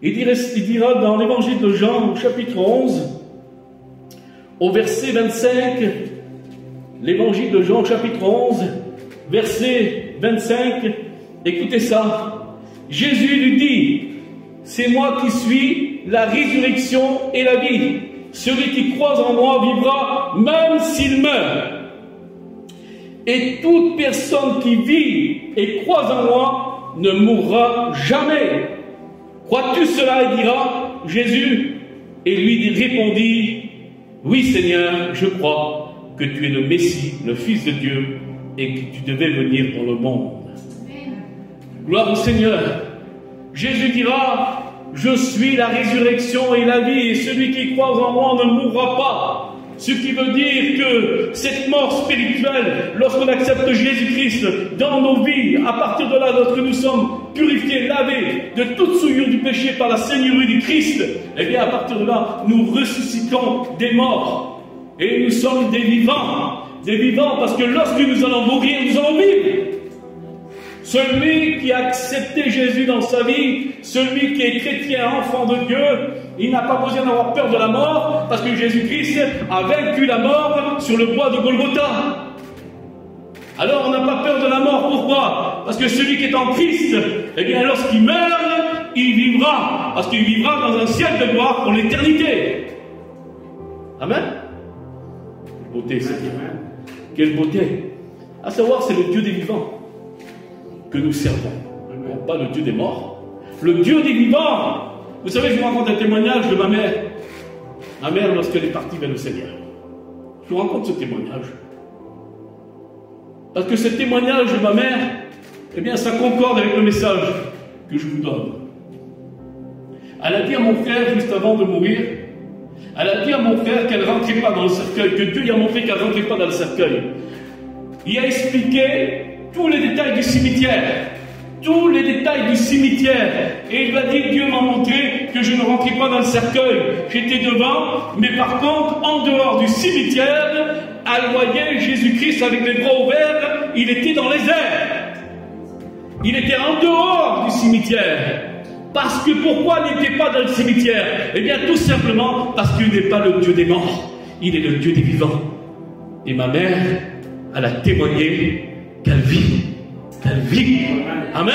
Il dira dans l'évangile de Jean, au chapitre 11, au verset 25, l'évangile de Jean, chapitre 11, verset 25, écoutez ça. Jésus lui dit, c'est moi qui suis la résurrection et la vie. Celui qui croit en moi vivra même s'il meurt. Et toute personne qui vit et croit en moi ne mourra jamais. Crois-tu cela? Il dira Jésus, et lui répondit, oui Seigneur, je crois que tu es le Messie, le Fils de Dieu, et que tu devais venir dans le monde. Gloire au Seigneur. Jésus dira, je suis la résurrection et la vie, et celui qui croit en moi ne mourra pas. Ce qui veut dire que cette mort spirituelle, lorsqu'on accepte Jésus-Christ dans nos vies, à partir de là, lorsque nous sommes purifiés, lavés de toute souillure du péché par la Seigneurie du Christ, eh bien à partir de là, nous ressuscitons des morts. Et nous sommes des vivants parce que lorsque nous allons mourir, nous allons vivre. Celui qui a accepté Jésus dans sa vie, celui qui est chrétien, enfant de Dieu, il n'a pas besoin d'avoir peur de la mort, parce que Jésus-Christ a vaincu la mort sur le bois de Golgotha. Alors on n'a pas peur de la mort, pourquoi? Parce que celui qui est en Christ, eh bien lorsqu'il meurt, il vivra, parce qu'il vivra dans un ciel de gloire pour l'éternité. Amen. Quelle beauté, Seigneur. Quelle beauté. À savoir, c'est le Dieu des vivants que nous servons, pas le Dieu des morts, le Dieu des vivants. Vous savez, je vous raconte un témoignage de ma mère. Ma mère, lorsqu'elle est partie vers le Seigneur. Je vous raconte ce témoignage. Parce que ce témoignage de ma mère, eh bien, ça concorde avec le message que je vous donne. Elle a dit à mon frère, juste avant de mourir, elle a dit à mon frère qu'elle ne rentrait pas dans le cercueil, que Dieu lui a montré qu'elle ne rentrait pas dans le cercueil. Il a expliqué tous les détails du cimetière. Tous les détails du cimetière. Et il m'a dit, Dieu m'a montré que je ne rentrais pas dans le cercueil. J'étais devant, mais par contre, en dehors du cimetière, elle voyait Jésus-Christ avec les bras ouverts, il était dans les airs. Il était en dehors du cimetière. Parce que pourquoi il n'était pas dans le cimetière? Eh bien, tout simplement parce qu'il n'est pas le Dieu des morts. Il est le Dieu des vivants. Et ma mère, elle a témoigné qu'elle vit. Qu'elle vit. Amen.